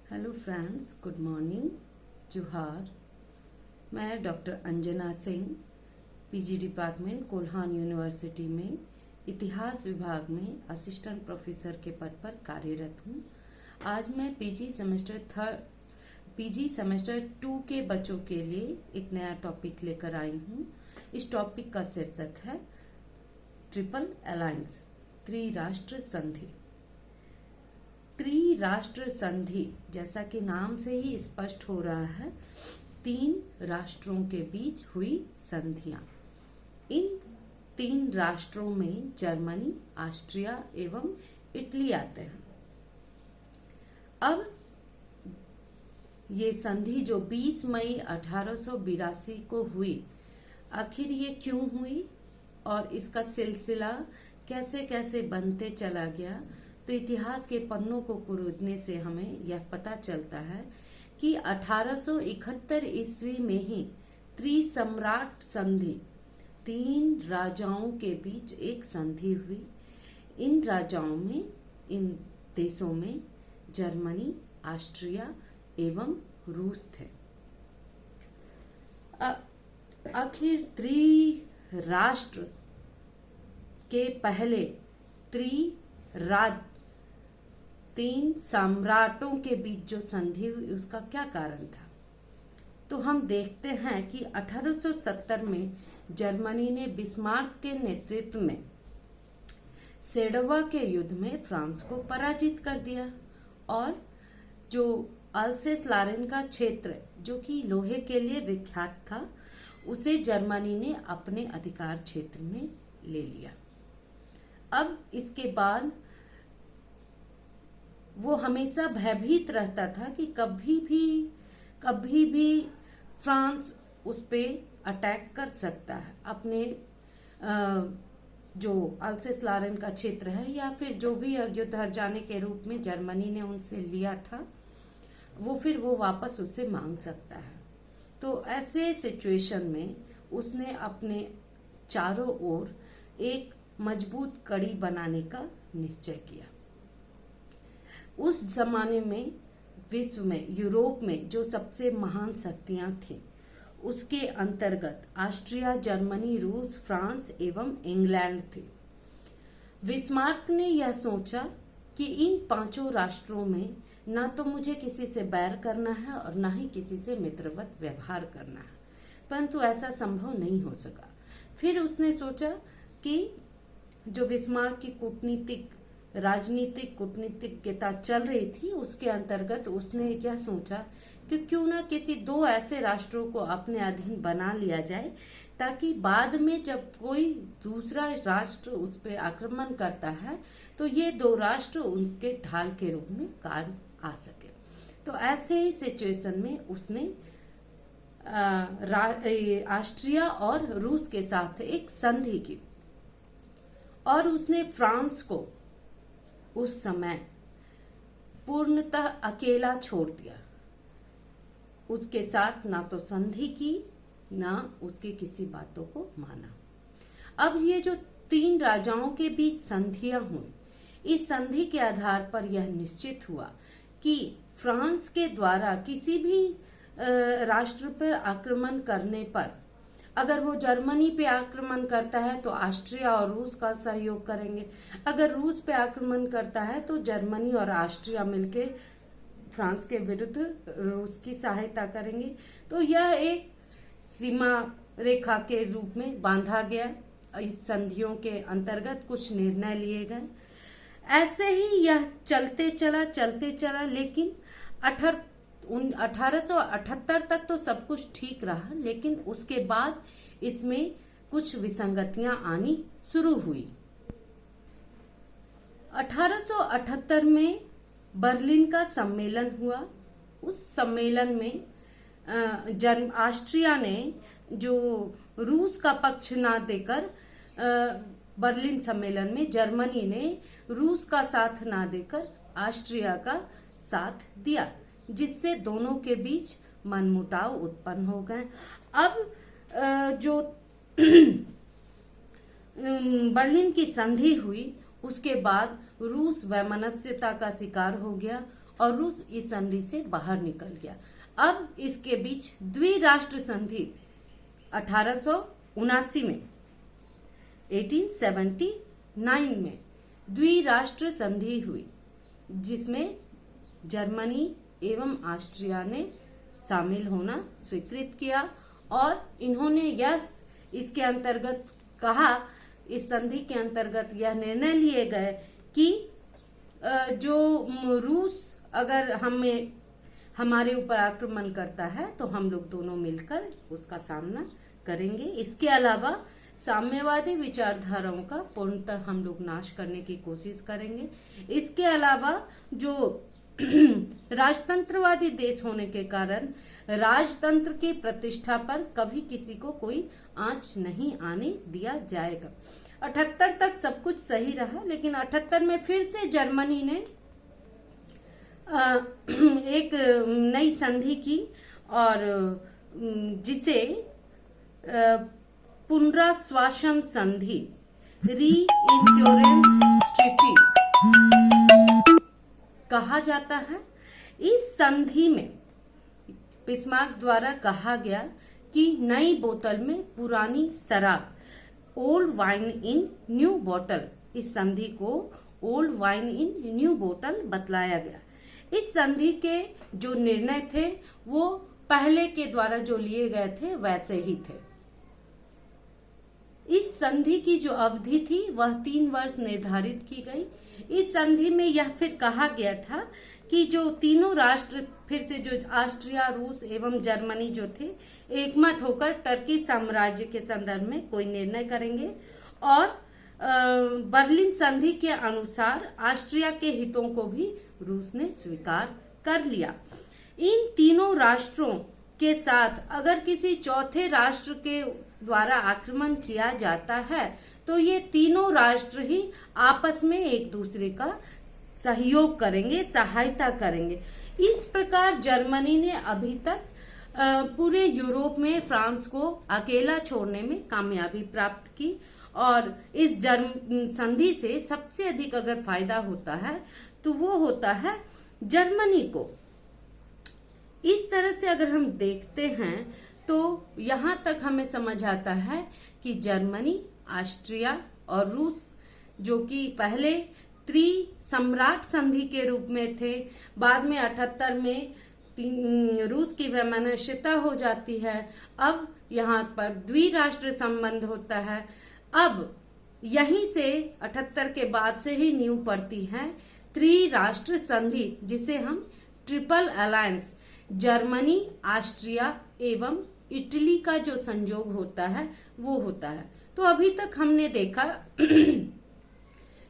Hello friends, good morning, जोहार। मैं doctor Anjana Singh, PG department Kolhan university में इतिहास विभाग में असिस्टेंट प्रोफेसर के पद पर कार्यरत हूँ। आज मैं पीजी सेमेस्टर 2 के बच्चों के लिए एक नया टॉपिक लेकर आई हूँ। इस टॉपिक का शीर्षक है ट्रिपल अलायंस, त्रिराष्ट्र संधि। त्रिराष्ट्र संधि जैसा कि नाम से ही स्पष्ट हो रहा है, 3 राष्ट्रों के बीच हुई संधियां। इन 3 राष्ट्रों में जर्मनी, ऑस्ट्रिया एवं इटली आते हैं। अब ये संधि जो 20 मई 1882 को हुई, आखिर ये क्यों हुई और इसका सिलसिला कैसे कैसे बनते चला गया, तो इतिहास के पन्नों को कुरूदने से हमें यह पता चलता है कि 1871 ईस्वी में ही त्रिसम्राट संधि, 3 राजाओं के बीच एक संधि हुई। इन राजाओं में, इन देशों में जर्मनी, ऑस्ट्रिया एवं रूस थे। आखिर त्रिराष्ट्र के पहले 3 सम्राटों के बीच जो संधि हुई, उसका क्या कारण था? तो हम देखते हैं कि 1870 में जर्मनी ने बिस्मार्क के नेतृत्व में सेडोवा के युद्ध में फ्रांस को पराजित कर दिया और जो अल्सेस लॉरेन का क्षेत्र, जो कि लोहे के लिए विख्यात था, उसे जर्मनी ने अपने अधिकार क्षेत्र में ले लिया। अब इसके बाद वो हमेशा भयभीत रहता था कि कभी भी फ्रांस उस पे अटैक कर सकता है। अपने जो अल्सेस लॉरेन का क्षेत्र है या फिर जो भी युद्ध हार जाने के रूप में जर्मनी ने उनसे लिया था, वो वापस उसे मांग सकता है। तो ऐसे सिचुएशन में उसने अपने चारों ओर एक मजबूत कड़ी बनाने का निश्चय किया। उस जमाने में विश्व में, यूरोप में जो सबसे महान शक्तियां थीं, उसके अंतर्गत ऑस्ट्रिया, जर्मनी, रूस, फ्रांस एवं इंग्लैंड थे। बिस्मार्क ने यह सोचा कि इन 5 राष्ट्रों में ना तो मुझे किसी से बैर करना है और ना ही किसी से मित्रवत व्यवहार करना है, परंतु ऐसा संभव नहीं हो सका। फिर उसने सोचा कि जो बिस्मार्क की राजनीतिक कूटनीतिज्ञता चल रही थी, उसके अंतर्गत उसने क्या सोचा कि क्यों ना किसी 2 ऐसे राष्ट्रों को अपने अधीन बना लिया जाए, ताकि बाद में जब कोई दूसरा राष्ट्र उस पर आक्रमण करता है तो ये 2 राष्ट्र उनके ढाल के रूप में काम आ सके। तो ऐसे ही सिचुएशन में उसने ऑस्ट्रिया और रूस के साथ एक संधि की और उसने फ्रांस को उस समय पूर्णतः अकेला छोड़ दिया। उसके साथ ना तो संधि की, ना उसकी किसी बातों को माना। अब ये जो 3 राजाओं के बीच संधियां हुई, इस संधि के आधार पर यह निश्चित हुआ कि फ्रांस के द्वारा किसी भी राष्ट्र पर आक्रमण करने पर, अगर वो जर्मनी पे आक्रमण करता है तो ऑस्ट्रिया और रूस का सहयोग करेंगे, अगर रूस पे आक्रमण करता है तो जर्मनी और ऑस्ट्रिया मिलके फ्रांस के विरुद्ध रूस की सहायता करेंगे। तो यह एक सीमा रेखा के रूप में बांधा गया। इस संधियों के अंतर्गत कुछ निर्णय लिए गए। ऐसे ही यह चलते चला, लेकिन 1878 तक तो सब कुछ ठीक रहा, लेकिन उसके बाद इसमें कुछ विसंगतियां आनी शुरू हुई। 1878 में बर्लिन का सम्मेलन हुआ। उस सम्मेलन में ऑस्ट्रिया ने जो रूस का पक्ष ना देकर, बर्लिन सम्मेलन में जर्मनी ने रूस का साथ ना देकर ऑस्ट्रिया का साथ दिया, जिससे दोनों के बीच मनमुटाव उत्पन्न हो गए। अब जो बर्लिन की संधि हुई, उसके बाद रूस वैमनस्यता का शिकार हो गया और रूस इस संधि से बाहर निकल गया। अब इसके बीच द्विराष्ट्र संधि 1879 में 1879 में द्विराष्ट्र संधि हुई, जिसमें जर्मनी एवं ऑस्ट्रिया ने शामिल होना स्वीकृत किया और इन्होंने इसके अंतर्गत कहा, इस संधि के अंतर्गत यह निर्णय लिए गए कि जो रूस अगर हमारे ऊपर आक्रमण करता है तो हम लोग दोनों मिलकर उसका सामना करेंगे। इसके अलावा साम्यवादी विचारधाराओं का पूर्णतः हम लोग नाश करने की कोशिश करेंगे। इसके अलावा जो राजतंत्रवादी देश होने के कारण राजतंत्र की प्रतिष्ठा पर कभी किसी को कोई आंच नहीं आने दिया जाएगा। 78 तक सब कुछ सही रहा, लेकिन 78 में फिर से जर्मनी ने एक नई संधि की और जिसे पुनराश्वासन संधि, री इंश्योरेंस ट्रीटी कहा जाता है। इस संधि में बिस्मार्क द्वारा कहा गया कि नई बोतल में पुरानी शराब, ओल्ड वाइन इन न्यू बोतल, इस संधि को ओल्ड वाइन इन न्यू बोतल बतलाया गया। इस संधि के जो निर्णय थे वो पहले के द्वारा जो लिए गए थे वैसे ही थे। इस संधि की जो अवधि थी वह 3 वर्ष निर्धारित की गई। इस संधि में यह फिर कहा गया था कि जो तीनों राष्ट्र फिर से जो ऑस्ट्रिया, रूस एवं जर्मनी जो थे एकमत होकर टर्की साम्राज्य के संदर्भ में कोई निर्णय करेंगे और बर्लिन संधि के अनुसार ऑस्ट्रिया के हितों को भी रूस ने स्वीकार कर लिया। इन तीनों राष्ट्रों के साथ अगर किसी चौथे राष्ट्र के द्वारा आक्रमण किया जाता है तो ये तीनों राष्ट्र ही आपस में एक दूसरे का सहयोग करेंगे, सहायता करेंगे। इस प्रकार जर्मनी ने अभी तक पूरे यूरोप में फ्रांस को अकेला छोड़ने में कामयाबी प्राप्त की और इस संधि से सबसे अधिक अगर फायदा होता है तो वो होता है जर्मनी को। इस तरह से अगर हम देखते हैं तो यहाँ तक हमें समझ आता है कि जर्मनी, ऑस्ट्रिया और रूस जो कि पहले त्रिसम्राट संधि के रूप में थे, बाद में 78 में रूस की वैमनस्यता हो जाती है, अब यहाँ पर द्विराष्ट्र संबंध होता है। अब यहीं से 78 के बाद से ही नींव पड़ती है त्रिराष्ट्र संधि, जिसे हम ट्रिपल अलायंस, जर्मनी, ऑस्ट्रिया एवं इटली का जो संयोग होता है वो होता है। तो अभी तक हमने देखा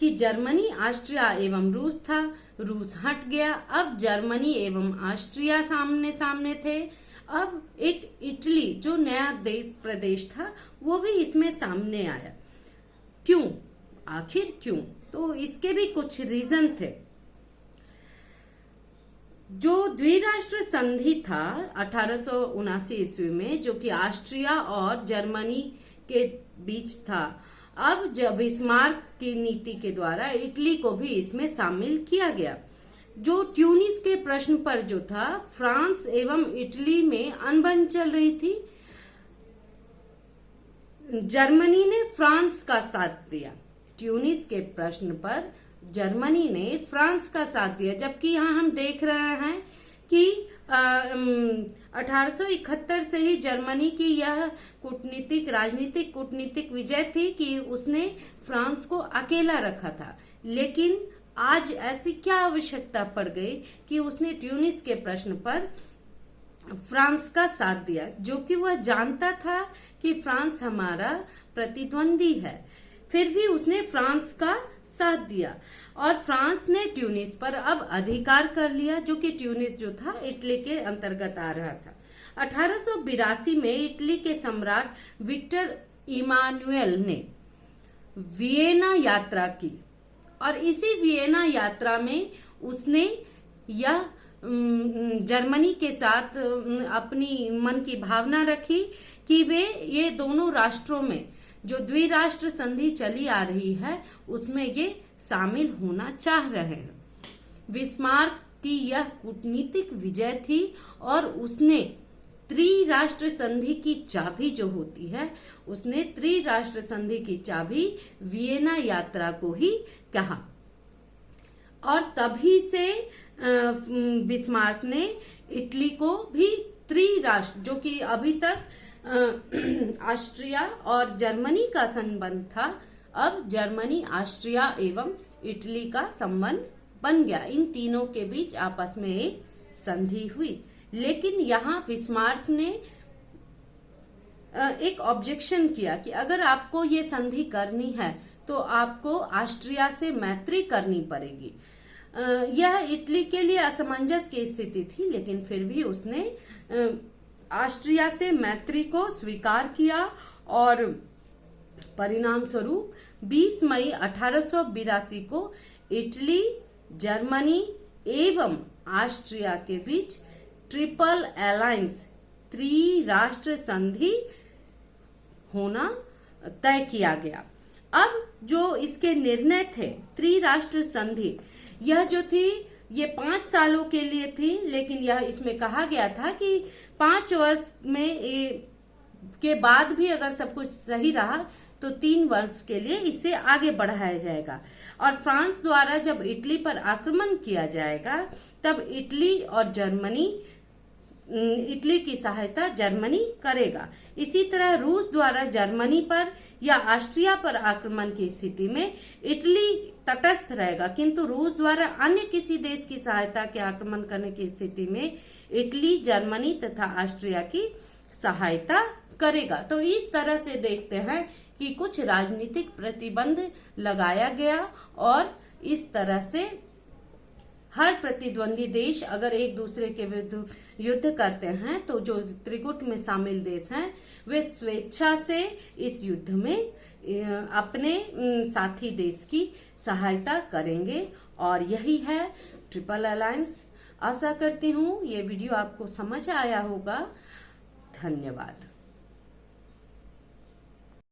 कि जर्मनी, ऑस्ट्रिया एवं रूस था, रूस हट गया, अब जर्मनी एवं ऑस्ट्रिया सामने सामने थे, अब एक इटली जो नया देश प्रदेश था वो भी इसमें सामने आया। क्यों? आखिर क्यों? तो इसके भी कुछ रीजन थे। जो द्विराष्ट्र संधि था 1879 ईस्वी में, जो कि ऑस्ट्रिया और जर्मनी के बीच था, अब जब बिस्मार्क की नीति के द्वारा इटली को भी इसमें शामिल किया गया। जो ट्यूनिस के प्रश्न पर जो था, फ्रांस एवं इटली में अनबन चल रही थी, जर्मनी ने फ्रांस का साथ दिया। ट्यूनिस के प्रश्न पर जर्मनी ने फ्रांस का साथ दिया, जबकि यहाँ हम देख रहे हैं कि 1871 से ही जर्मनी की यह राजनीतिक कूटनीतिक विजय थी कि उसने फ्रांस को अकेला रखा था। लेकिन आज ऐसी क्या आवश्यकता पड़ गई कि उसने ट्यूनिस के प्रश्न पर फ्रांस का साथ दिया, जो कि वह जानता था कि फ्रांस हमारा प्रतिद्वंदी है, फिर भी उसने फ्रांस का साथ दिया और फ्रांस ने ट्यूनिस पर अब अधिकार कर लिया, जो कि ट्यूनिस जो था इटली के अंतर्गत आ रहा था। 1882 में इटली के सम्राट विक्टर इमानुएल ने वियना यात्रा की और इसी वियना यात्रा में उसने यह जर्मनी के साथ अपनी मन की भावना रखी कि वे ये दोनों राष्ट्रों में जो द्विराष्ट्र संधि चली आ रही है उसमें ये शामिल होना चाह रहे हैं। बिस्मार्क कि यह कूटनीतिक विजय थी और उसने त्रिराष्ट्र संधि की चाबी जो होती है, उसने त्रिराष्ट्र संधि की चाबी वियना यात्रा को ही कहा। और तभी से बिस्मार्क ने इटली को भी त्रिराष्ट्र, जो कि अभी तक ऑस्ट्रिया और जर्मनी का संबंध था, अब जर्मनी, ऑस्ट्रिया एवं इटली का संबंध बन गया। इन तीनों के बीच आपस में एक संधि हुई। लेकिन यहाँ बिस्मार्क ने एक ऑब्जेक्शन किया कि अगर आपको ये संधि करनी है तो आपको ऑस्ट्रिया से मैत्री करनी पड़ेगी। यह इटली के लिए असमंजस की स्थिति थी, लेकिन फिर भी उसने ऑस्ट्रिया से मैत्री को स्वीकार किया और परिणाम स्वरूप 20 मई 1882 को इटली, जर्मनी एवं ऑस्ट्रिया के बीच ट्रिपल अलायंस, त्रिराष्ट्र संधि होना तय किया गया। अब जो इसके निर्णय थे, त्रिराष्ट्र संधि, यह जो थी ये 5 सालों के लिए थी, लेकिन यह इसमें कहा गया था कि 5 वर्ष में के बाद भी अगर सब कुछ सही रहा तो 3 वर्ष के लिए इसे आगे बढ़ाया जाएगा। और फ्रांस द्वारा जब इटली पर आक्रमण किया जाएगा तब इटली की सहायता जर्मनी करेगा। इसी तरह रूस द्वारा जर्मनी पर या ऑस्ट्रिया पर आक्रमण की स्थिति में इटली तटस्थ रहेगा, किंतु रूस द्वारा अन्य किसी देश की सहायता के आक्रमण करने की स्थिति में इटली, जर्मनी तथा ऑस्ट्रिया की सहायता करेगा। तो इस तरह से देखते हैं कि कुछ राजनीतिक प्रतिबंध लगाया गया और इस तरह से हर प्रतिद्वंदी देश अगर एक दूसरे के विरुद्ध युद्ध करते हैं तो जो त्रिकूट में शामिल देश हैं वे स्वेच्छा से इस युद्ध में अपने साथी देश की सहायता करेंगे। और यही है ट्रिपल अलायंस। आशा करती हूँ ये वीडियो आपको समझ आया होगा। धन्यवाद।